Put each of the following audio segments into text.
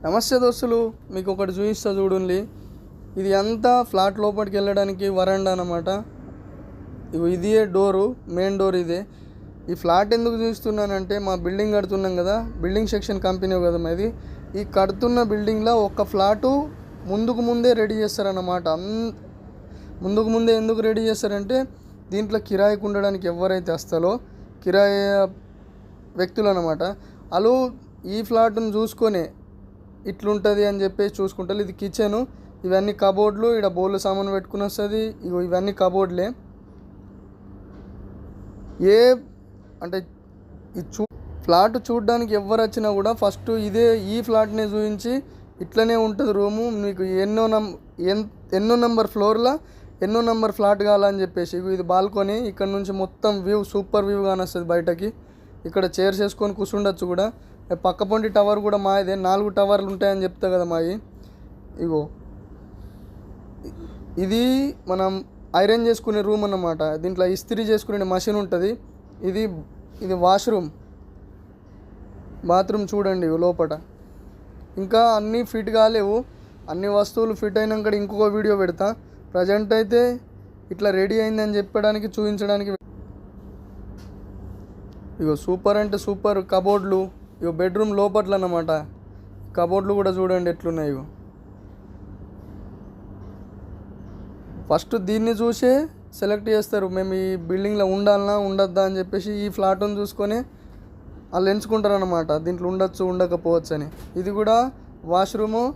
నమస్తే దోస్తులు, మీకు ఒకటి చూపిస్తా చూడండి. ఇది అంతా ఫ్లాట్ లోపలికి వెళ్ళడానికి వరండా అన్నమాట. ఇదే డోరు, మెయిన్ డోర్ ఇదే. ఈ ఫ్లాట్ ఎందుకు చూస్తున్నానంటే మా బిల్డింగ్ కడుతున్నాం కదా, బిల్డింగ్ సెక్షన్ కంపెనీ కదా ఇది. ఈ కడుతున్న బిల్డింగ్లో ఒక ఫ్లాటు ముందే రెడీ చేస్తారన్నమాట. ముందుకు ముందే ఎందుకు రెడీ చేస్తారంటే దీంట్లో కిరాయికి ఉండడానికి ఎవరైతే వస్తారో కిరాయి వ్యక్తులు అన్నమాట, వాళ్ళు ఈ ఫ్లాట్ను చూసుకొని ఇట్లుంటుంది అని చెప్పేసి చూసుకుంటారు. ఇది కిచెను, ఇవన్నీ కబోర్డ్లు, ఇక్కడ బౌల్ సామాను పెట్టుకుని వస్తుంది. ఇవన్నీ కబోర్డ్లే. అంటే ఈ ఫ్లాట్ చూడడానికి ఎవరు వచ్చినా కూడా ఫస్ట్ ఈ ఫ్లాట్నే చూపించి ఇట్లనే ఉంటుంది రూము, మీకు ఎన్నో నెంబర్ ఫ్లోర్లో ఎన్నో నెంబర్ ఫ్లాట్ కావాలని చెప్పేసి. ఇది బాల్కనీ, ఇక్కడ నుంచి మొత్తం వ్యూ సూపర్ వ్యూ కానొస్తుంది బయటకి. ఇక్కడ చైర్స్ వేసుకొని కూర్చుండొచ్చు కూడా. పక్క పొంటి టవర్ కూడా మాదే, 4 టవర్లు ఉంటాయని చెప్తా కదా మావి. ఇది మనం ఐరన్ చేసుకునే రూమ్ అన్నమాట. దీంట్లో ఇస్త్రీ చేసుకునే మషిన్ ఉంటుంది. ఇది వాష్రూమ్, బాత్రూమ్ చూడండి లోపల. ఇంకా అన్నీ ఫిట్ కాలేవు, అన్ని వస్తువులు ఫిట్ అయినాక ఇంకొక వీడియో పెడతా. ప్రజెంట్ అయితే ఇట్లా రెడీ అయిందని చెప్పడానికి చూపించడానికి. సూపర్ అంటే సూపర్ కబోర్డ్లు. బెడ్రూమ్ లోపట్ల అన్నమాట. కబోర్డ్లు కూడా చూడండి ఎట్లున్నాయి. ఫస్ట్ దీన్ని చూసే సెలెక్ట్ చేస్తారు, మేము ఈ బిల్డింగ్లో ఉండాలన్నా ఉండొద్దా అని చెప్పేసి. ఈ ఫ్లాట్ను చూసుకొని వాళ్ళు ఎంచుకుంటారు అన్నమాట, దీంట్లో ఉండొచ్చు ఉండకపోవచ్చు అని. ఇది కూడా వాష్రూము,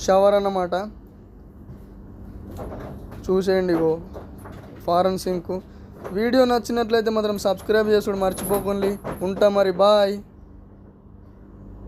షవర్ అన్నమాట. చూసేయండి, ఫారెన్ సింక్. వీడియో నచ్చినట్లయితే మాత్రం సబ్స్క్రైబ్ చేసుడు మర్చిపోకండి. ఉంటా మరి, బాయ్.